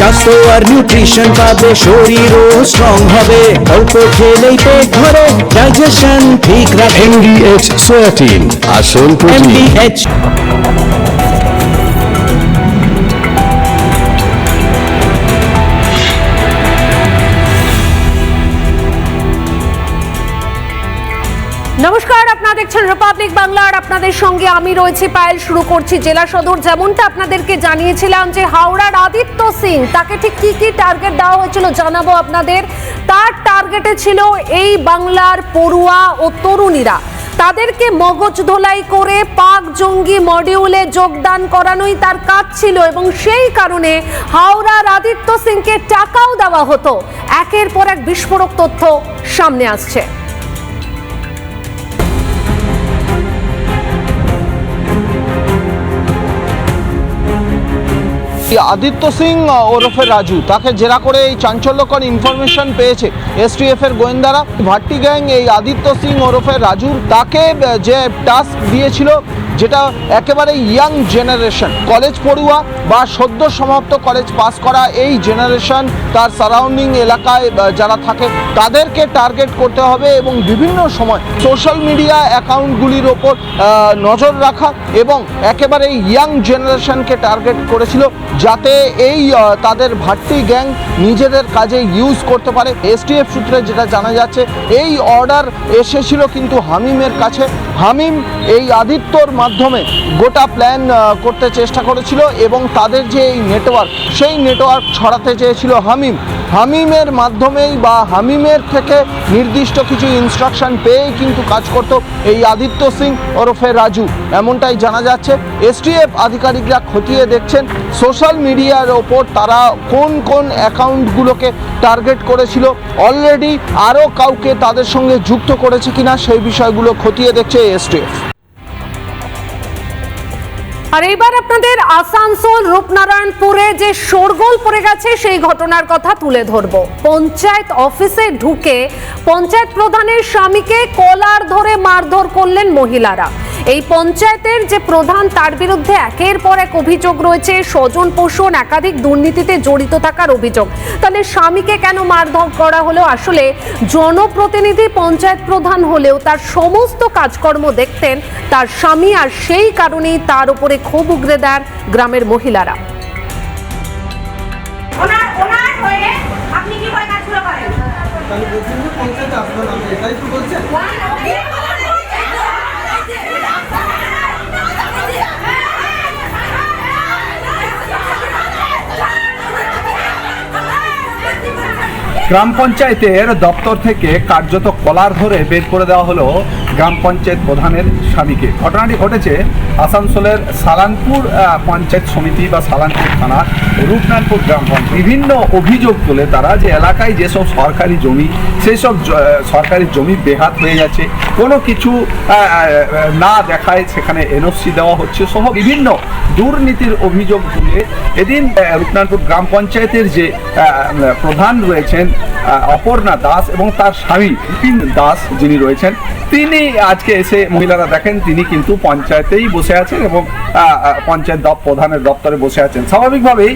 স্বাস্থ্য আর নিউট্রিশন পাবে, শরীরও স্ট্রং হবে, অল্প খেলেই পেট ভরে, ডাইজেশন ঠিক রাখে। MDH সোয়াটিন, আসল প্রোটিন। MDH নমস্কার, আপনারা দেখছেন রিপাবলিক বাংলা আর আপনাদের সঙ্গে আমি রয়েছি পায়েল। শুরু করছি জেলা সদর। যেমনটা আপনাদেরকে জানিয়েছিলাম যে হাওড়ার আদিত্য সিং, তাকে ঠিক কি কি টার্গেট দেওয়া হয়েছিল জানাবো আপনাদের। তার টার্গেটে ছিল এই বাংলার পড়ুয়া ও তরুণীরা, তাদেরকে মগজ ধোলাই করে পাক জঙ্গি মডিউলে যোগদান করানোই তার কাজ ছিল এবং সেই কারণে হাওড়ার আদিত্য সিংকে টাকাও দেওয়া হতো। একের পর এক বিস্ফোরক তথ্য সামনে আসছে। আদিত্য সিং ওরফে রাজু, তাকে জেরা করে এই চাঞ্চল্যকর ইনফরমেশন পেয়েছে এসটিএফ এর গোয়েন্দারা। ভাট্টি গ্যাং এই আদিত্য সিং ওরফে রাজুর তাকে যে টাস্ক দিয়েছিল, যেটা একেবারে ইয়াং জেনারেশন, কলেজ পড়ুয়া বা সদ্য সমাপ্ত কলেজ পাস করা এই জেনারেশন, তার সারাউন্ডিং এলাকায় যারা থাকে তাদেরকে টার্গেট করতে হবে এবং বিভিন্ন সময় সোশ্যাল মিডিয়া অ্যাকাউন্টগুলির ওপর নজর রাখা এবং একেবারে ইয়াং জেনারেশনকে টার্গেট করেছিল, যাতে এই তাদের ভাট্টি গ্যাং নিজেদের কাজে ইউজ করতে পারে। এসটিএফ সূত্রে যেটা জানা যাচ্ছে, এই অর্ডার এসেছিল কিন্তু হামিমের কাছে। হামিম এই আদিত্যর মাধ্যমে গোটা প্ল্যান করতে চেষ্টা করেছিল এবং তাদের যে এই নেটওয়ার্ক, সেই নেটওয়ার্ক ছড়াতে চেয়েছিল হামিম। হামিমের মাধ্যমেই বা হামিমের থেকে নির্দিষ্ট কিছু ইনস্ট্রাকশন পেয়েই কিন্তু কাজ করত এই আদিত্য সিং ওরফে রাজু, এমনটাই জানা যাচ্ছে। এসটিএফ আধিকারিকরা খতিয়ে দেখছেন সোশ্যাল মিডিয়ার ওপর তারা কোন কোন অ্যাকাউন্টগুলোকে টার্গেট করেছিল, অলরেডি আরও কাউকে তাদের সঙ্গে যুক্ত করেছে কিনা সেই বিষয়গুলো খতিয়ে দেখছে এসটিএফ। আর এইবার আপনাদের আসানসোল রূপনারায়ণপুরে যে শোরগোল পড়ে গেছে সেই ঘটনার কথা তুলে ধরবো। পঞ্চায়েত অফিসে ঢুকে পঞ্চায়েত প্রধানের স্বামীকে কলার ধরে মারধর করলেন মহিলারা। এই পঞ্চায়েতের যে প্রধান, তার বিরুদ্ধে একের পর এক অভিযোগ রয়েছে, স্বজন পোষণ, একাধিক দুর্নীতিতে জড়িত থাকার অভিযোগ। তাহলে স্বামীকে কেন মারধর করা হলো? আসলে জনপ্রতিনিধি পঞ্চায়েত প্রধান হলেও তার সমস্ত কাজকর্ম দেখতেন তার স্বামী, আর সেই কারণেই তার উপরে ক্ষোভ উগরে দেন গ্রামের মহিলারা। গ্রাম পঞ্চায়েতের দপ্তর থেকে কার্যত কলার ধরে বের করে দেওয়া হলো গ্রাম পঞ্চায়েত প্রধানের স্বামীকে। ঘটনাটি ঘটেছে আসানসোলের সালানপুর পঞ্চায়েত সমিতি বা সালানপুর থানার রূপনারায়ণপুর গ্রাম পঞ্চায়েত। বিভিন্ন অভিযোগ তোলে তারা যে এলাকায় যেসব সরকারি জমি, সেই সব সরকারি জমি বেহাত হয়ে যাচ্ছে, কোনো কিছু না দেখায় সেখানে এনওসি দেওয়া হচ্ছে সহ বিভিন্ন দুর্নীতির অভিযোগ তুলে এদিন রূপনারায়ণপুর গ্রাম পঞ্চায়েতের যে প্রধান রয়েছেন অপর্ণা দাস এবং তার স্বামী বিপিন দাস যিনি রয়েছেন, তিনি আজকে এসে মহিলারা দেখেন তিনি কিন্তু পঞ্চায়েতেই বসে আছেন এবং পঞ্চায়েত প্রধানের দপ্তরে বসে আছেন। স্বাভাবিকভাবেই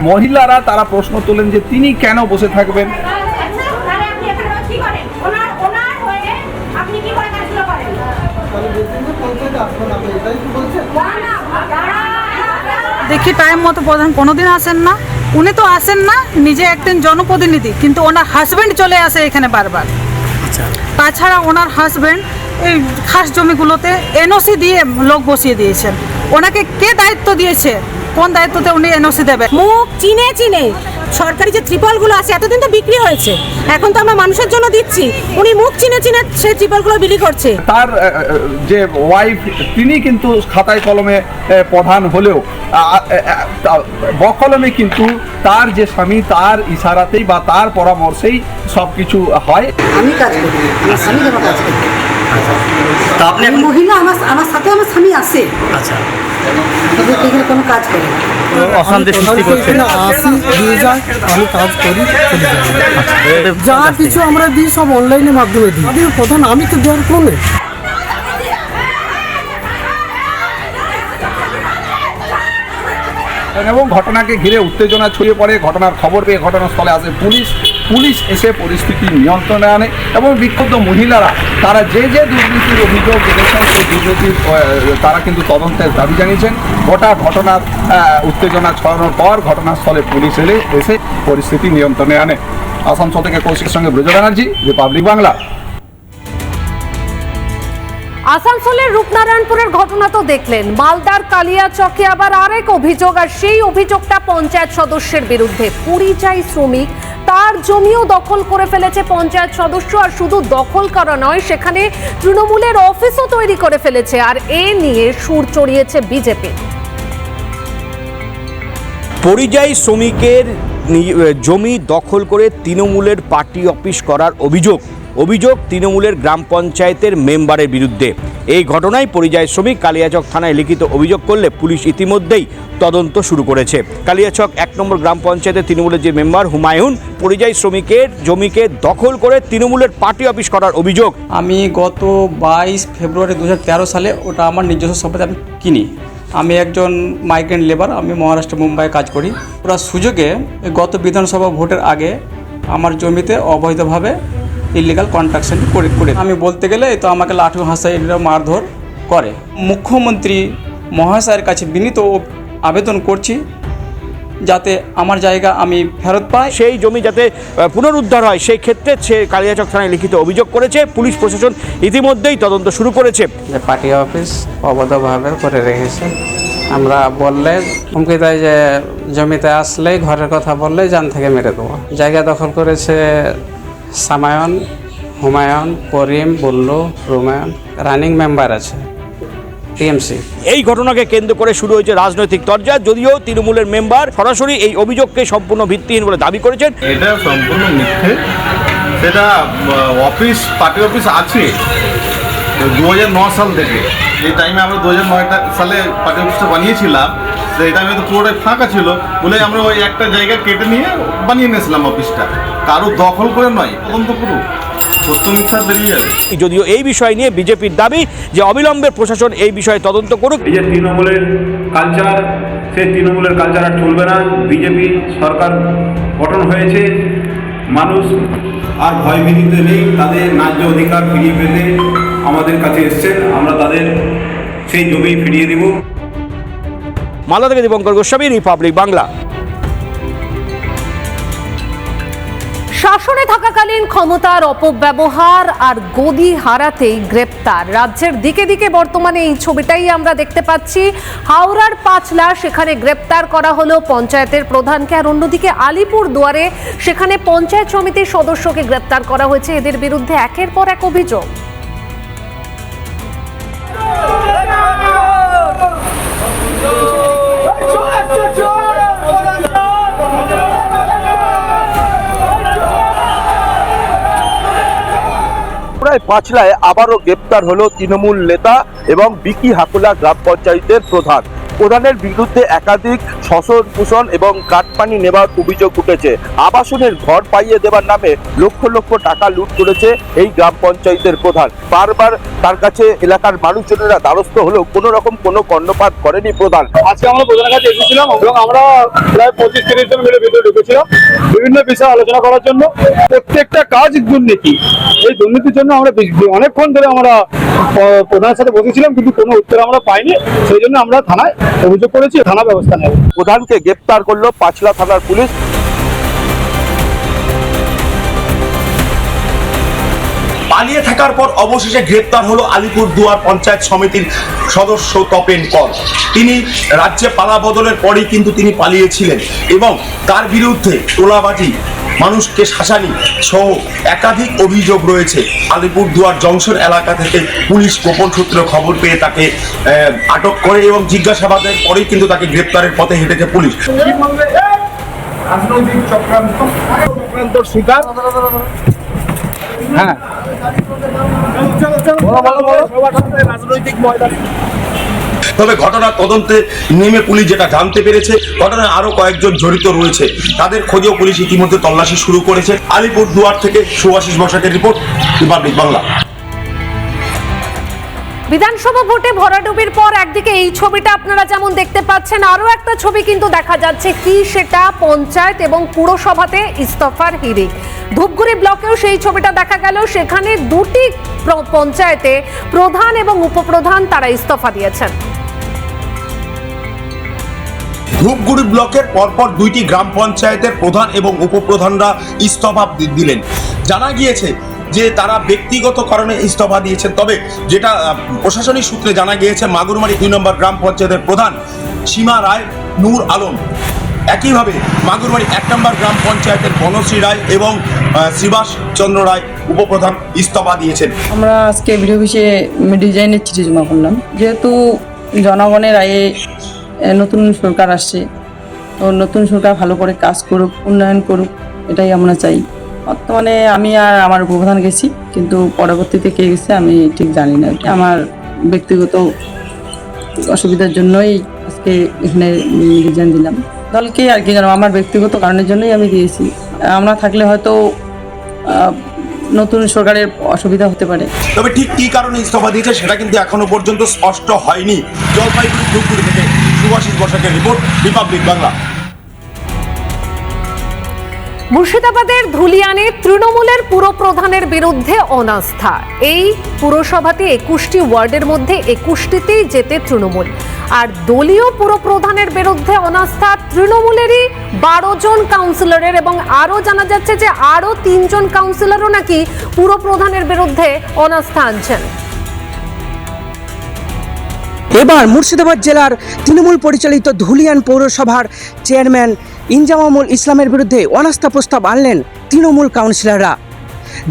মহিলারা তারা প্রশ্ন তোলেন যে তিনি কেন বসে থাকবেন। দেখি টাইম মতো প্রধান কোনোদিন আসেন না, উনি তো আসেন না, নিজে একজন জনপ্রতিনিধি, কিন্তু ওনার হাজবেন্ড চলে আসে এখানে বারবার। তাছাড়া ওনার হাজবেন্ড এই খাস জমিগুলোতে এনওসি দিয়ে লোক বসিয়ে দিয়েছেন। ওনাকে কে দায়িত্ব দিয়েছে, কোন দায়িত্বতে উনি এনওসি দেবে? মুখ চিনে চিনে সরকারি যে ত্রিপলগুলো আছে এতদিন তো বিক্রি হয়েছে, এখন তো আমরা মানুষের জন্য দিচ্ছি, উনি মুখ চিনে চিনে সেই ত্রিপলগুলো বিক্রি করছে। তার যে ওয়াইফ তিনি কিন্তু খাতায় কলমে প্রধান হলেও বকলমে কিন্তু তার যে স্বামী তার ইশারাতেই বা তার পরামর্শেই সব কিছু হয়। আমি কাজ করি, আমার স্বামী যেন কাজ করি। মহিলা আমার সাথে আমার স্বামী আসে। আচ্ছা, এখানে কোনো কাজ করে না, অশান্তি সৃষ্টি করছে না। আসি দিয়ে যায়, আমি কাজ করি, চলে যাই। যা কিছু আমরা দিই সব অনলাইনের মাধ্যমে দিই। আমি প্রধান, আমি তো দেওয়ার কোনো নেই। এবং ঘটনাকে ঘিরে উত্তেজনা ছড়িয়ে পড়ে। ঘটনার খবর পেয়ে ঘটনাস্থলে আসে পুলিশ এসে পরিস্থিতি নিয়ন্ত্রণে আনে এবং বিক্ষুব্ধ মহিলারা তারা যে দুর্নীতির অভিযোগ এনেছেন সেই দুর্নীতির তারা কিন্তু তদন্তের দাবি জানিয়েছেন। গোটা ঘটনার উত্তেজনা ছড়ানোর পর ঘটনাস্থলে পুলিশ এসে পরিস্থিতি নিয়ন্ত্রণে আনে। আসানসোল থেকে কৌশিকের সঙ্গে ব্রজ ব্যানার্জি, রিপাবলিক বাংলা। আসানসোলের রূপনারায়ণপুরের ঘটনা তো দেখলেন, মালদার কালিয়াচকে আবার আরেক অভিযোগ, আর সেই অভিযোগটা পঞ্চায়েত সদস্যের বিরুদ্ধে। পরিযায়ী শ্রমিক, তার জমিও দখল করে ফেলেছে পঞ্চায়েত সদস্য, আর শুধু দখল করা নয়, সেখানে তৃণমূলের অফিসও তৈরি করে ফেলেছে, আর এ নিয়ে সুর চড়িয়েছে বিজেপি। পরিযায়ী শ্রমিকের জমি দখল করে তৃণমূলের পার্টি অফিস করার অভিযোগ তৃণমূলের গ্রাম পঞ্চায়েতের মেম্বারের বিরুদ্ধে। এই ঘটনায় পরিযায়ী শ্রমিক কালিয়াচক থানায় লিখিত অভিযোগ করলে পুলিশ ইতিমধ্যেই তদন্ত শুরু করেছে। কালিয়াচক 1 নম্বর গ্রাম পঞ্চায়েতের তৃণমূলের যে মেম্বার হুমায়ুন পরিযায়ী শ্রমিকের জমিকে দখল করে তৃণমূলের পার্টি অফিস করার অভিযোগ। আমি গত 22 ফেব্রুয়ারি 2013 সালে ওটা আমার নিজস্ব সম্পত্তি আমি কিনি। আমি একজন মাইগ্রেন্ট লেবার, আমি মহারাষ্ট্র মুম্বাই কাজ করি। ওরা সুযোগে গত বিধানসভা ভোটের আগে আমার জমিতে অবৈধভাবে ইলিগাল কন্ট্রাকশন করে আমি বলতে গেলে তো আমাকে লাঠি হাসাই মারধর করে। মুখ্যমন্ত্রী মহাশয়ের কাছে বিনীত আবেদন করছি যাতে আমার জায়গা আমি ফেরত পাই, সেই জমি যাতে পুনরুদ্ধার হয় সেই ক্ষেত্রে সে কালিয়াচক থানায় লিখিত অভিযোগ করেছে। পুলিশ প্রশাসন ইতিমধ্যেই তদন্ত শুরু করেছে। যে পার্টি অফিস অবৈধভাবে করে রেখেছে, আমরা বললে হুমকি দেয় যে জমিতে আসলেই ঘরের কথা বললেই জান থেকে মেরে দেবো। জায়গা দখল করেছে সামায়ন, হুমায়ুন, করিম, বুল্লু, রুমায়ুন, রানিং মেম্বার আছে টিএমসি। এই ঘটনাকে কেন্দ্র করে শুরু হয়েছে রাজনৈতিক তরজা, যদিও তৃণমূলের মেম্বার সরাসরি এই অভিযোগকে সম্পূর্ণ ভিত্তিহীন বলে দাবি করেছেন। এটা সম্পূর্ণ মিথ্যে। সেটা অফিস পার্টি অফিস আছে 2009 সাল থেকে। এই টাইমে আমরা 2009 সালে পার্টি অফিসটা বানিয়েছিলাম, সেই টাইমে তো পুরোটাই ফাঁকা ছিল বলে আমরা ওই একটা জায়গা কেটে নিয়ে বানিয়ে নিয়েছিলাম অফিসটা। কারো দখল করে নয়, তদন্ত পুরো সত্য মিথ্যা বেরিয়ে যাবে। যদিও এই বিষয় নিয়ে বিজেপির দাবি যে অবিলম্বে প্রশাসন এই বিষয়ে তদন্ত করুক। এই যে তৃণমূলের কালচার, সেই তৃণমূলের কালচার আর চলবে না। বিজেপি সরকার গঠন হয়েছে, মানুষ আর ভয়ভীতিতে নেই। তাদের ন্যায্য অধিকার ফিরিয়ে পেতে আমাদের কাছে এসছেন, আমরা তাদের সেই জমি ফিরিয়ে দিব। মালদা থেকে দীপঙ্কর গোস্বামী, রিপাবলিক বাংলা। শাসনে থাকাকালীন ক্ষমতার অপব্যবহার আর গদি হারাতেই গ্রেপ্তার। রাজ্যের দিকে দিকে বর্তমানে এই ছবিটাই আমরা দেখতে পাচ্ছি। হাওড়ার পাঁচলা, সেখানে গ্রেপ্তার করা হলো পঞ্চায়েতের প্রধানকে, আর অন্যদিকে আলিপুর দুয়ারে সেখানে পঞ্চায়েত সমিতির সদস্যকে গ্রেপ্তার করা হয়েছে। এদের বিরুদ্ধে একের পর এক অভিযোগ। পাঁচলায় আবারও গ্রেপ্তার হলো তৃণমূল নেতা এবং বিকি হাকুলা গ্রাম পঞ্চায়েতের প্রধানের বিরুদ্ধে একাধিক শোষণ পোষণ এবং কাটপানি নেবার অভিযোগ উঠেছে। আবাসনের ঘর পাইয়ে দেওয়ার নামে লক্ষ লক্ষ টাকা লুট করেছে এই গ্রাম পঞ্চায়েতের প্রধান। বারবার তার কাছে এলাকার মানুষজনেরা দ্বারস্থ হলেও কোনো রকম কোনো কর্ণপাত করেনি প্রধান। আজকে আমরা প্রধানের কাছে এসেছিলাম এবং আমরা প্রায় 25-30 জন মিলে ভিতরে ঢুকেছিলাম বিভিন্ন বিষয়ে আলোচনা করার জন্য। প্রত্যেকটা কাজ দুর্নীতি, এই দুর্নীতির জন্য আমরা অনেকক্ষণ ধরে আমরা প্রধানের সাথে বসেছিলাম, কিন্তু কোনো উত্তর আমরা পাইনি। সেই জন্য আমরা থানায় অভিযোগ করেছি, থানা ব্যবস্থা নেব। প্রধানকে গ্রেপ্তার করলো পাঁচলা থানার পুলিশ। পালিয়ে থাকার পর অবশেষে গ্রেপ্তার হলো আলিপুর দুয়ার পঞ্চায়েত সমিতির সদস্য তপেন কর। তিনি রাজ্যে পালা বদলের পরেই কিন্তু তিনি পালিয়েছিলেন এবং তার বিরুদ্ধে তোলাবাজি, মানুষকে শাসানি সহ একাধিক অভিযোগ রয়েছে। আলিপুর দুয়ার জংশন এলাকা থেকে পুলিশ গোপন সূত্রে খবর পেয়ে তাকে আটক করে এবং জিজ্ঞাসাবাদের পরেই কিন্তু তাকে গ্রেপ্তারের পথে হেঁটেছে পুলিশ। রাজনৈতিক চক্রান্তর শিকার। হ্যাঁ, রাজনৈতিক ময়দান। তবে ঘটনার তদন্তে নেমে পুলিশ যেটা জানতে পেরেছে, ঘটনায় আরো কয়েকজন জড়িত রয়েছে, তাদের খোঁজেও পুলিশ ইতিমধ্যে তল্লাশি শুরু করেছে। আলিপুর দুয়ার থেকে সুভাষিস বসাকের রিপোর্ট, রিপাবলিক বাংলা। বিধানসভা ভোটে ভরাডুবির পর একদিকে এই ছবিটা আপনারা যেমন দেখতে পাচ্ছেন, আরো একটা ছবি কিন্তু দেখা যাচ্ছে, কি সেটা পঞ্চায়েত এবং পুরসভাতে ইস্তফার হিড়িক। ধূপগুড়ি ব্লকেও সেই ছবিটা দেখা গেল, সেখানে দুটি পঞ্চায়েতে প্রধান এবং উপপ্রধান তারা ইস্তফা দিয়েছেন। ধূপগুড়ি ব্লকের পরপর দুইটি গ্রাম পঞ্চায়েতের প্রধান এবং উপপ্রধানরা ইস্তফা দিলেন। জানা গিয়েছে যে তারা ব্যক্তিগত কারণে ইস্তফা দিয়েছেন, তবে যেটা প্রশাসনিক সূত্রে জানা গিয়েছে মাগুরমারি 2 নম্বর গ্রাম পঞ্চায়েতের প্রধান সীমা রায়, নূর আলম, একইভাবে মাগুরমারি 1 নম্বর গ্রাম পঞ্চায়েতের বনশ্রী রায় এবং শ্রীবাস চন্দ্র রায় উপপ্রধান ইস্তফা দিয়েছেন। আমরা আজকে ভিডিও অফিসে ডিজাইনের চিঠি জমা করলাম, যেহেতু জনগণের রায়ে নতুন সরকার আসছে, তো নতুন সরকার ভালো করে কাজ করুক, উন্নয়ন করুক, এটাই আমরা চাই। বর্তমানে আমি আর আমার উপপ্রধান গেছি, কিন্তু পরবর্তীতে কে গেছে আমি ঠিক জানি না। আমার ব্যক্তিগত অসুবিধার জন্যই আজকে এখানে রিজাইন দিলাম। দলকে আর কি জানো, আমার ব্যক্তিগত কারণের জন্যই আমি দিয়েছি। আমরা থাকলে হয়তো নতুন সরকারের অসুবিধা হতে পারে। তবে ঠিক কী কারণে ইস্তফা দিয়েছে সেটা কিন্তু এখনো পর্যন্ত স্পষ্ট হয়নি। জলপাইগুড়ি ধূপগুড়ি থেকে সুভাষিস বসাকের রিপোর্ট, রিপাবলিক বাংলা। মুর্শিদাবাদের ধুলিয়ানে তৃণমূলের পুরপ্রধানের বিরুদ্ধে অনাস্থা। এই পুরসভাতে 21টি ওয়ার্ডের মধ্যে 21টিতেই জেতে তৃণমূল, আর দলীয় পুরপ্রধানের বিরুদ্ধে অনাস্থা তৃণমূলেরই 12 জন কাউন্সিলরের, এবং আরও জানা যাচ্ছে যে আরও 3 জন কাউন্সিলরও নাকি পুরপ্রধানের বিরুদ্ধে অনাস্থা আনছেন। এবার মুর্শিদাবাদ জেলার তৃণমূল পরিচালিত ধুলিয়ান পৌরসভার চেয়ারম্যান ইনজামামুল ইসলামের বিরুদ্ধে অনাস্থা প্রস্তাব আনলেন তৃণমূল কাউন্সিলররা।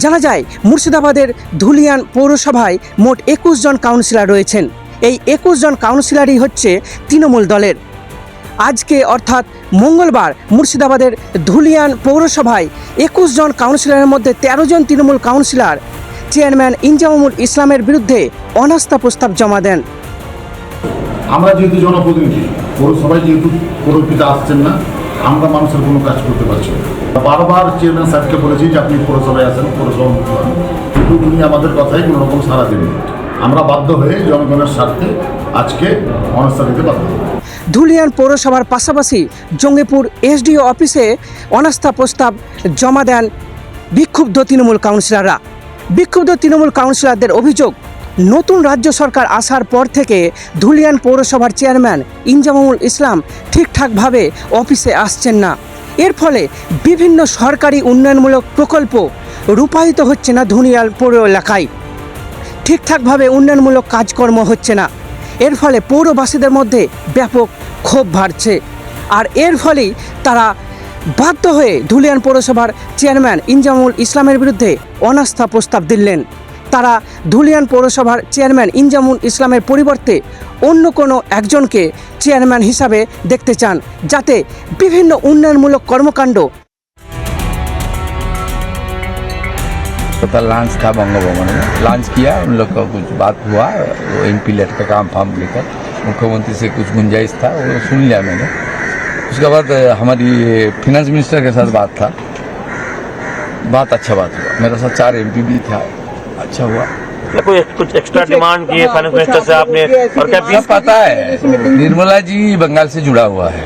জানা যায় মুর্শিদাবাদের ধুলিয়ান পৌরসভায় মোট 21 জন কাউন্সিলর রয়েছেন। এই 21 জন কাউন্সিলরই হচ্ছে তৃণমূল দলের। আজকে অর্থাৎ মঙ্গলবার মুর্শিদাবাদের ধুলিয়ান পৌরসভায় 21 জন কাউন্সিলরের মধ্যে 13 জন তৃণমূল কাউন্সিলর চেয়ারম্যান ইনজামামুল ইসলামের বিরুদ্ধে অনাস্থা প্রস্তাব জমা দেন। আমরা যেহেতু জনপ্রতিনিধি, পৌরসভায় যেহেতু পৌরপিতা আসছেন না, আমরা মানুষের কোনো কাজ করতে পারছি না। বারবার চেয়ারম্যান সাহেবকে বলেছি যে আপনি পৌরসভায় আসেন, পৌরসভা মুক্ত হন, কিন্তু তিনি আমাদের কথায় কোনো রকম সাড়া দেননি। আমরা বাধ্য হয়ে জনগণের স্বার্থে আজকে অনাস্থা দিতে বাধ্য হই। ধুলিয়ান পৌরসভার পাশাপাশি জঙ্গিপুর এসডিও অফিসে অনাস্থা প্রস্তাব জমা দেন বিক্ষুব্ধ তৃণমূল কাউন্সিলররা। বিক্ষুব্ধ তৃণমূল কাউন্সিলরদের অভিযোগ, নতুন রাজ্য সরকার আসার পর থেকে ধুলিয়ান পৌরসভার চেয়ারম্যান ইনজামামুল ইসলাম ঠিকঠাকভাবে অফিসে আসছেন না। এর ফলে বিভিন্ন সরকারি উন্নয়নমূলক প্রকল্প রূপায়িত হচ্ছে না ধুলিয়ান পৌর এলাকায়। ঠিকঠাকভাবে উন্নয়নমূলক কাজকর্ম হচ্ছে না। এর ফলে পৌরবাসীদের মধ্যে ব্যাপক ক্ষোভ বাড়ছে, আর এর ফলেই তারা বাধ্য হয়ে ধুলিয়ান পৌরসভার চেয়ারম্যান ইনজামামুল ইসলামের বিরুদ্ধে অনাস্থা প্রস্তাব দিলেন। তারা ধুলিয়ান পৌরসভার চেয়ারম্যান ইনজামামুল ইসলামের পরিবর্তে অন্য কোনো একজনকে চেয়ারম্যান হিসাবে দেখতে চান, যাতে বিভিন্ন উন্নয়নমূলক কর্মকাণ্ড। लॉन्च था बंग भवन में, लॉन्च किया, उन लोग का कुछ बात हुआ, वो एमपीलेट का काम फार्म लेकर मुख्यमंत्री से कुछ गुंजाइश था, वो सुन लिया मैंने। उसके बाद हमारी फिनेंस मिनिस्टर के साथ बात था, बात अच्छा बात हुआ। मेरे साथ 4 MP भी था, अच्छा हुआ। कुछ एक्स्ट्रा डिमांड किए फाइनेंस मिनिस्टर से आपने, और क्या सब पता है, निर्मला जी बंगाल से जुड़ा हुआ है।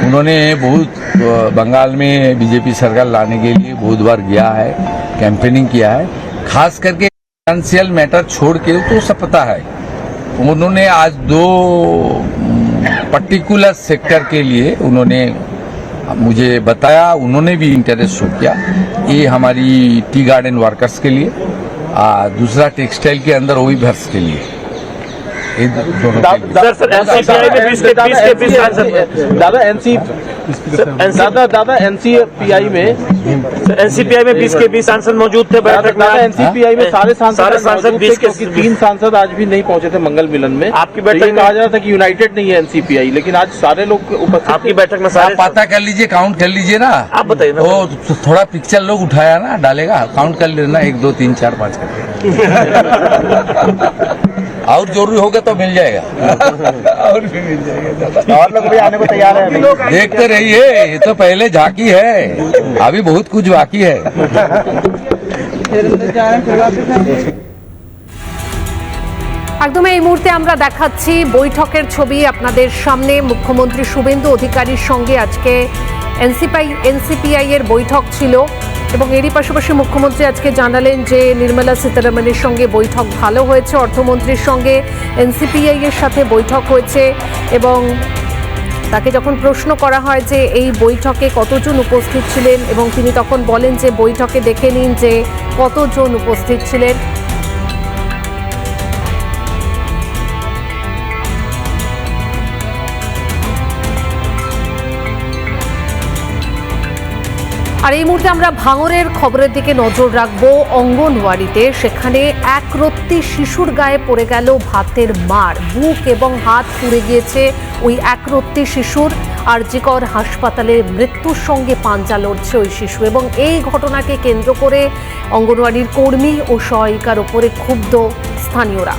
उन्होंने बहुत बंगाल में बीजेपी सरकार लाने के लिए बहुत बार गया है, कैंपेनिंग किया है, खास करके फाइनेंशियल मैटर छोड़ के तो सब पता है। उन्होंने आज 2 पर्टिकुलर सेक्टर के लिए उन्होंने मुझे बताया, उन्होंने भी इंटरेस्ट शो किया। ये हमारी टी गार्डन वर्कर्स के लिए, दूसरा टेक्सटाइल के अंदर वीवर्स के लिए। एनसीपीआई में 20 के 20 सांसद मौजूद थे बैठक में। एनसीपीआई में सारे सांसद 20 के 3 सांसद आज भी नहीं पहुंचे थे मंगल मिलन में। आपकी बैठक में कहा जा रहा था कि यूनाइटेड नहीं है एनसीपीआई, लेकिन आज सारे लोग उपस्थित। आपकी बैठक में सारे पता कर लीजिए, काउंट कर लीजिए ना। आप बताइए ना, वो थोड़ा पिक्चर लोग उठाया ना, डालेगा, काउंट कर लेना, 1 2 3 4 5 करके। और जरूरी होगा तो मिल जाएगा, और भी मिल जाएगा। और लोग भी आने को तैयार है। देखते रहिए, ये तो पहले झांकी है, अभी बहुत कुछ बाकी है। একদম এই মুহূর্তে আমরা দেখাচ্ছি বৈঠকের ছবি আপনাদের সামনে। মুখ্যমন্ত্রী শুভেন্দু অধিকারীর সঙ্গে আজকে এনসিপিআই এর বৈঠক ছিল এবং এরই পাশাপাশি মুখ্যমন্ত্রী আজকে জানালেন যে নির্মলা সীতারামনের সঙ্গে বৈঠক ভালো হয়েছে, অর্থমন্ত্রীর সঙ্গে এনসিপিআই এর সাথে বৈঠক হয়েছে এবং তাকে যখন প্রশ্ন করা হয় যে এই বৈঠকে কতজন উপস্থিত ছিলেন এবং তিনি তখন বলেন যে বৈঠকে দেখে নিন যে কতজন উপস্থিত ছিলেন। আর এই মুহূর্তে আমরা ভাঙড়ের খবরের দিকে নজর রাখবো। অঙ্গনওয়াড়িতে সেখানে একরত্তি শিশুর গায়ে পড়ে গেল ভাতের মার, বুক এবং হাত পুড়ে গিয়েছে ওই একরত্তি শিশুর। আরজিকর হাসপাতালে মৃত্যুর সঙ্গে পাঞ্জা লড়ছে ওই শিশু এবং এই ঘটনাকে কেন্দ্র করে অঙ্গনওয়াড়ির কর্মী ও সহায়িকার ওপরে ক্ষুব্ধ স্থানীয়রা।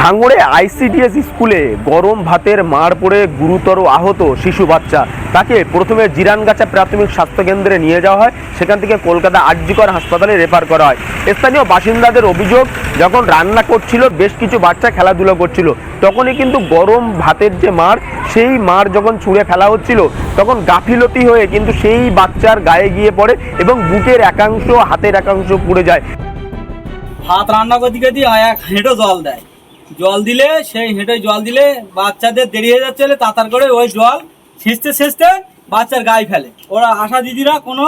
ভাঙড়ে আইসিডিএস স্কুলে গরম ভাতের মার পড়ে গুরুতর আহত শিশু বাচ্চা। তাকে প্রথমে জিরানগাছা প্রাথমিক স্বাস্থ্যকেন্দ্রে নিয়ে যাওয়া হয়, সেখান থেকে কলকাতা আরজিকর হাসপাতালে রেফার করা হয়। স্থানীয় বাসিন্দাদের অভিযোগ, যখন রান্না করছিল বেশ কিছু বাচ্চা খেলাধুলা করছিল, তখনই কিন্তু গরম ভাতের যে মার, সেই মার যখন ছুঁড়ে ফেলা হচ্ছিল তখন গাফিলতি হয়ে কিন্তু সেই বাচ্চার গায়ে গিয়ে পড়ে এবং বুকের একাংশ হাতের একাংশ পুড়ে যায়। ভাত রান্না করতে গিয়ে এক হেঁটো জল দিলে সেই হেঁটে জল দিলে বাচ্চাদের দেরি হয়ে যাচ্ছে, তাড়াতাড় করে ওই জল ছেঁচতে বাচ্চার গায়ে ফেলে। ওরা আশা দিদিরা কোনো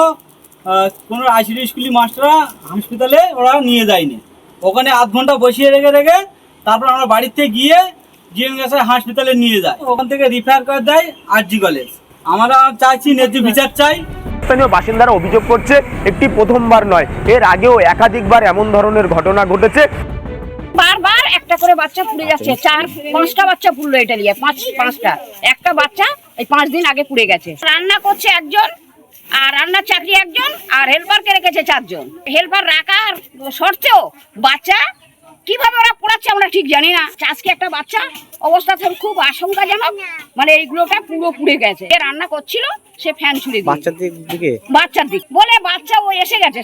আইসিডি স্কুলি মাস্টাররা হাসপাতালে ওরা নিয়ে যায়নি, ওখানে আধ ঘন্টা বসিয়ে রেখে তারপর আমরা বাড়িতে গিয়ে জিএমএস হাসপাতালে নিয়ে যায়, ওখান থেকে রিফার করে দেয় আরজি কলেজ। আমরা চাইছি ন্যায্য বিচার চাই। স্থানীয় বাসিন্দারা অভিযোগ করছে একটি প্রথমবার নয়, এর আগেও একাধিকবার এমন ধরনের ঘটনা ঘটেছে। বারবার একটা করে বাচ্চা পুড়ে যাচ্ছে, 4-5টা বাচ্চা পুড়লো, এটা নিয়ে 5টা, একটা বাচ্চা এই 5 দিন আগে পুড়ে গেছে। রান্না করছে একজন, আর রান্নার চাকরি একজন, আর হেল্পারকে রেখেছে 4 জন। হেল্পার রাখার সত্ত্বেও বাচ্চা কিভাবে ওরা পোড়াচ্ছে আমরা ঠিক জানি না। আজকে একটা বাচ্চা অবস্থা খুব আশঙ্কাজনক, মানে এইগুলোটা পুরো পুড়ে গেছে। রান্না করছিল, সে ফ্যান ছুড়ে দিয়ে বাচ্চার দিক বলে বাচ্চা ও এসে গেছে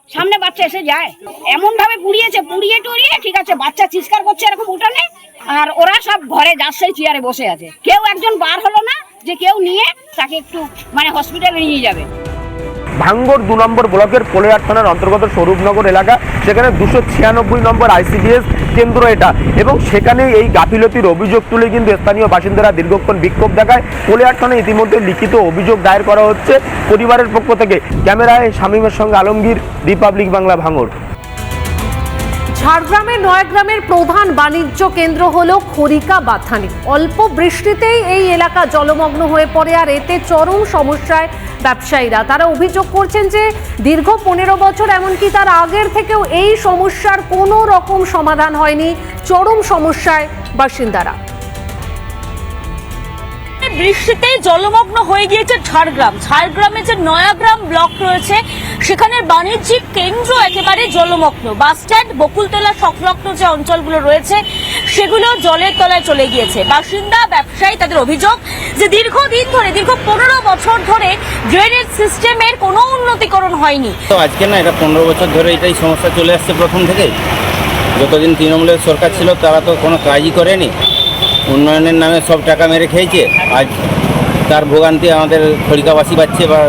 সামনে বাচ্চা এসে যায়, এমন ভাবে পুড়িয়ে টুড়িয়ে ঠিক আছে। বাচ্চা চিৎকার করছে এরকম উঠানে, আর ওরা সব ঘরে যাচ্ছে, চেয়ারে বসে আছে। কেউ একজন বার হলো না যে কেউ নিয়ে তাকে একটু হসপিটালে নিয়ে যাবে। ভাঙড় 2 নম্বর ব্লকের কোলেয়ার থানার অন্তর্গত স্বরূপনগর এলাকা, সেখানে 296 নম্বর আইসিডিএস কেন্দ্র এটা, এবং সেখানে এই গাফিলতির অভিযোগ তুলে কিন্তু স্থানীয় বাসিন্দারা দীর্ঘক্ষণ বিক্ষোভ দেখায়। কোলেয়ার থানায় ইতিমধ্যে লিখিত অভিযোগ দায়ের করা হচ্ছে পরিবারের পক্ষ থেকে। ক্যামেরায় শামীমের সঙ্গে আলমগীর, রিপাবলিক বাংলা, ভাঙড়। ঝাড়গ্রামের নয়াগ্রামের প্রধান বাণিজ্য কেন্দ্র হলো খড়িকা বাথানি। অল্প বৃষ্টিতেই এই এলাকা জলমগ্ন হয়ে পড়ে, আর এতে চরম সমস্যায় ব্যবসায়ীরা। তারা অভিযোগ করছেন যে দীর্ঘ 15 বছর, এমনকি তার আগের থেকেও এই সমস্যার কোনো রকম সমাধান হয়নি। চরম সমস্যায় বাসিন্দারা। বৃষ্টিতে জলমগ্ন হয়ে গিয়েছে ঝাড়গ্রামে যে নয়াগ্রাম ব্লক রয়েছে, সেখানে বাণিজ্যিক কেন্দ্র একেবারে জলমগ্ন। বাস স্ট্যান্ড, বকুলতলা সংলগ্ন যে অঞ্চলগুলো রয়েছে সেগুলো জলের তলায় চলে গিয়েছে। বাসিন্দা, ব্যবসায়ী তাদের অভিযোগ যে দীর্ঘ 15 বছর ধরে ড্রেনেজ সিস্টেমের কোনো উন্নতিকরণ হয়নি। তো আজকে না, এটা 15 বছর ধরে এটাই সমস্যা চলে আসছে প্রথম থেকেই। যতদিন তৃণমূলের সরকার ছিল তারা তো কোনো কাজই করেনি, উন্নয়নের নামে সব টাকা মেরে খেয়েছে। আজ তার ভোগান্তি আমাদের খড়িকাবাসী পাচ্ছে বা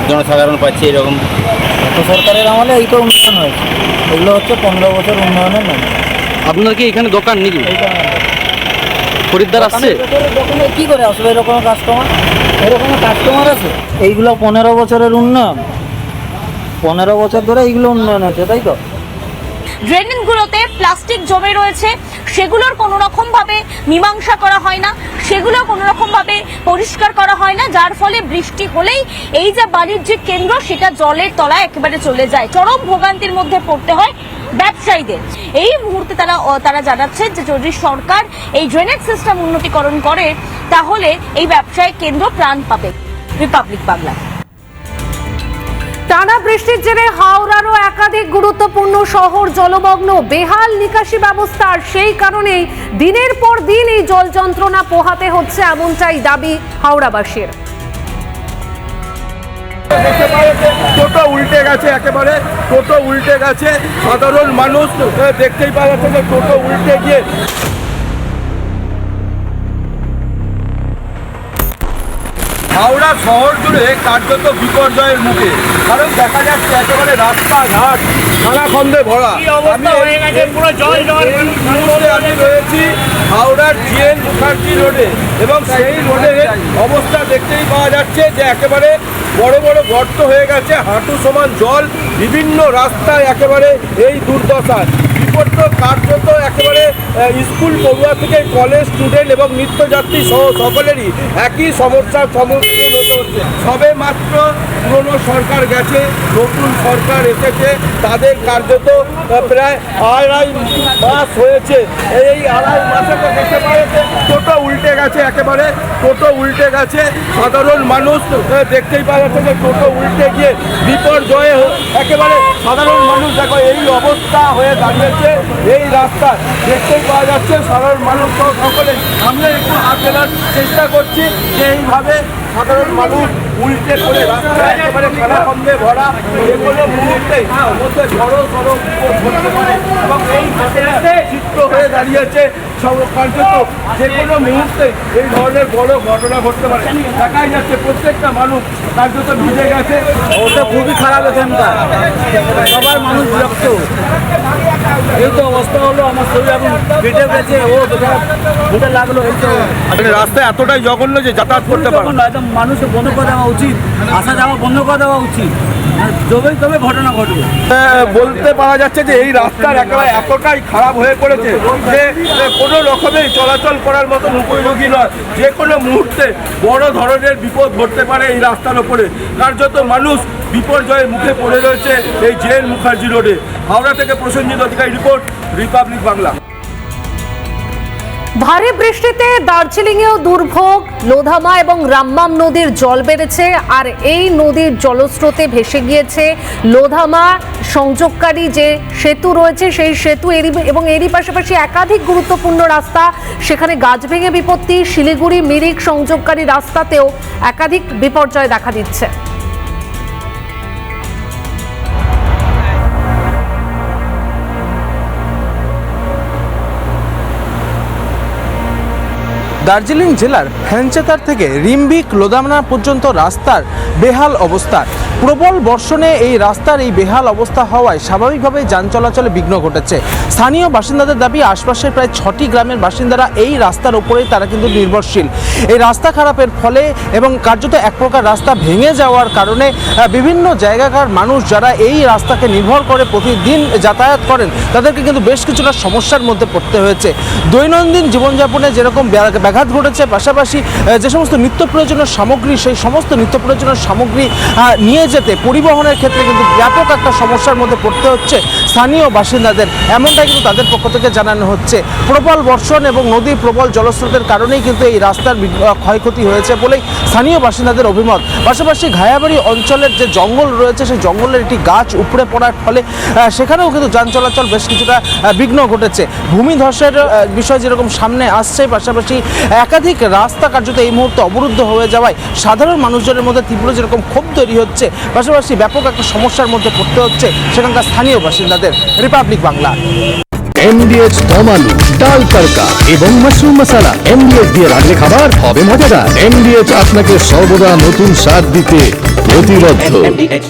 জনসাধারণ পাচ্ছে। এরকম সরকারের আমলে এই তো উন্নয়ন হয়েছে, এগুলো হচ্ছে 15 বছর উন্নয়নের নাম। আপনার কি এখানে দোকান নাকি? খরিদ্দার আসছে? দোকানে কি করে আসবে এরকম কাস্টমার আছে? এইগুলো 15 বছরের উন্নয়ন, 15 বছর ধরে এইগুলো উন্নয়ন হচ্ছে, তাই তো? ড্রেনগুলোতে প্লাস্টিক জমে রয়েছে, সেগুলোর কোনো রকম ভাবে মীমাংসা করা হয় না, সেগুলো কোনো রকম ভাবে পরিষ্কার করা হয় না, যার ফলে বৃষ্টি হলেই এই যে বাণিজ্যিক কেন্দ্র সেটা জলের তলায় একেবারে চলে যায়। চরম ভোগান্তির মধ্যে পড়তে হয় ব্যবসায়ীদের। এই মুহূর্তে তারা জানাচ্ছে যে যদি সরকার এই ড্রেনেজ সিস্টেম উন্নতিকরণ করে তাহলে এই ব্যবসায়িক কেন্দ্র প্রাণ পাবে। রিপাবলিক বাংলা। টানা বৃষ্টির জেরে হাওড়ারও একাধিক গুরুত্বপূর্ণ শহর জলমগ্ন, বেহাল নিকাশি ব্যবস্থার। সেই কারণেই দিনের পর দিন এই জল যন্ত্রণা পোহাতে হচ্ছে, এমনটাই দাবি হাওড়াবাসীর। টোটো উল্টে গেছে, একেবারে টোটো উল্টে গেছে। সাধারণ মানুষ দেখতেই পাওয়া যাচ্ছে যে টোটো উল্টে গিয়ে হাওড়া শহর জুড়ে কার্যত বিপর্যয়ের মুখে, কারণ দেখা যাচ্ছে একেবারে রাস্তাঘাট খানাখন্দে ভরা। আমি রয়েছি হাওড়ার জিএন মুখার্জি রোডে এবং সেই রোডের অবস্থা দেখতেই পাওয়া যাচ্ছে যে একেবারে বড় বড় গর্ত হয়ে গেছে, হাঁটু সমান জল, বিভিন্ন রাস্তায় একেবারে এই দুর্দশা। বিপর্য কার্যত একেবারে স্কুল পড়ুয়া থেকে কলেজ স্টুডেন্ট এবং নিত্যযাত্রী সহ সকলেরই একই সমস্যার সম্মুখীন হতে হচ্ছে। সবে মাত্র পুরনো সরকার গেছে, নতুন সরকার এসেছে, তাদের কার্যত প্রায় আড়াই মাস হয়েছে। এই আড়াই মাসে তো দেখতে পাচ্ছে টোটো উল্টে গেছে, একেবারে টোটো উল্টে গেছে। সাধারণ মানুষ দেখতেই পাওয়া যাচ্ছে যে টোটো উল্টে গিয়ে বিপর্যয়ে একেবারে সাধারণ মানুষ দেখো এই অবস্থা হয়ে দাঁড়িয়েছে এই রাস্তা দেখতেই পাওয়া যাচ্ছে। সাধারণ মানুষ সকলে আমরা একটু হাত দেওয়ার চেষ্টা করছি যে এইভাবে সাধারণ মানুষ উল্টে করে রাস্তা একেবারে খানাখন্দে ভরা, এগুলো মুহূর্তে মধ্যে বড় বড় ঘটতে পারে এবং এই ঘটনাতে চিত্র হয়ে দাঁড়িয়েছে কার্যত যে কোনো মুহূর্তে এই ধরনের বড় ঘটনা ঘটতে পারে। দেখাই যাচ্ছে প্রত্যেকটা মানুষ কার্যত ভিজে গেছে। ওটা খুবই খারাপ এখানকার, সবার মানুষ বিরক্ত। এই তো অবস্থা হলো, আমার শরীর এখন বেটে গেছে, ও ভুটে লাগলো। এই তো রাস্তা এতটাই জঘন্য যে যাতায়াত করতে পারে না, একদম মানুষকে বন্ধ করে দেওয়া উচিত, আসা যাওয়া বন্ধ করে দেওয়া উচিত, তবে ঘটনা ঘটবে। বলতে পারা যাচ্ছে যে এই রাস্তার একেবারে এতটাই খারাপ হয়ে পড়েছে যে কোনো রকমের চলাচল করার মতন উপযোগী নয়। যে কোনো মুহূর্তে বড় ধরনের বিপদ ঘটতে পারে এই রাস্তার ওপরে। কার্যত মানুষ বিপর্যয়ের মুখে পড়ে রয়েছে এই জিএন মুখার্জি রোডে। হাওড়া থেকে প্রসেনজিৎ অধিকারী রিপোর্ট, রিপাবলিক বাংলা। ভারী বৃষ্টিতে দার্জিলিংয়েও দুর্ভোগ, লোধামা এবং রাম্মাম নদীর জল বেড়েছে আর এই নদীর জলস্রোতে ভেসে গিয়েছে লোধামা সংযোগকারী যে সেতু রয়েছে সেই সেতু এবং এরই পাশাপাশি একাধিক গুরুত্বপূর্ণ রাস্তা, সেখানে গাছ ভেঙে বিপত্তি। শিলিগুড়ি মিরিক সংযোগকারী রাস্তাতেও একাধিক বিপর্যয় দেখা দিচ্ছে। দার্জিলিং জেলার ফ্যানচেতার থেকে রিম্বিক লোদামনা পর্যন্ত রাস্তার বেহাল অবস্থা। প্রবল বর্ষণে এই রাস্তার এই বেহাল অবস্থা হওয়ায় স্বাভাবিকভাবে যান চলাচলে বিঘ্ন ঘটেছে। স্থানীয় বাসিন্দাদের দাবি, আশপাশের প্রায় 6টি গ্রামের বাসিন্দারা এই রাস্তার ওপরেই তারা কিন্তু নির্ভরশীল। এই রাস্তা খারাপের ফলে এবং কার্যত এক প্রকার রাস্তা ভেঙে যাওয়ার কারণে বিভিন্ন জায়গাকার মানুষ যারা এই রাস্তাকে নির্ভর করে প্রতিদিন যাতায়াত করেন তাদেরকে কিন্তু বেশ কিছুটা সমস্যার মধ্যে পড়তে হয়েছে। দৈনন্দিন জীবনযাপনে যেরকম ব্যাঘাত ঘটেছে, পাশাপাশি যে সমস্ত নিত্য প্রয়োজনীয় সামগ্রী, সেই সমস্ত নিত্য প্রয়োজনীয় সামগ্রী নিয়ে যেতে পরিবহনের ক্ষেত্রে কিন্তু ব্যাপক একটা সমস্যার মধ্যে পড়তে হচ্ছে স্থানীয় বাসিন্দাদের, এমনটাই কিন্তু তাদের পক্ষ থেকে জানানো হচ্ছে। প্রবল বর্ষণ এবং নদীর প্রবল জলস্রোতের কারণেই কিন্তু এই রাস্তার ক্ষয়ক্ষতি হয়েছে বলেই স্থানীয় বাসিন্দাদের অভিমত। পাশাপাশি ঘায়াবাড়ি অঞ্চলের যে জঙ্গল রয়েছে সেই জঙ্গলের একটি গাছ উপড়ে পড়ার ফলে সেখানেও কিন্তু যান চলাচল বেশ কিছুটা বিঘ্ন ঘটেছে। ভূমিধসের বিষয় যেরকম সামনে আসছে, পাশাপাশি একাধিক রাস্তা কার্যত এই মুহূর্তে অবরুদ্ধ হয়ে যাওয়ায় সাধারণ মানুষজনের মধ্যে তীব্র যেরকম ক্ষোভ তৈরি হচ্ছে, পাশাপাশি ব্যাপক একটা সমস্যার মধ্যে পড়তে হচ্ছে সেখানকার স্থানীয় বাসিন্দাদের। রিপাবলিক বাংলা। MDH দম আলু, ডাল তড়কা এবং মাশরুম মশলা MDH দিয়ে রান্না খাবার হবে মজাদার। MDH আপনাকে সর্বদা নতুন স্বাদ দিতে প্রতিবদ্ধ।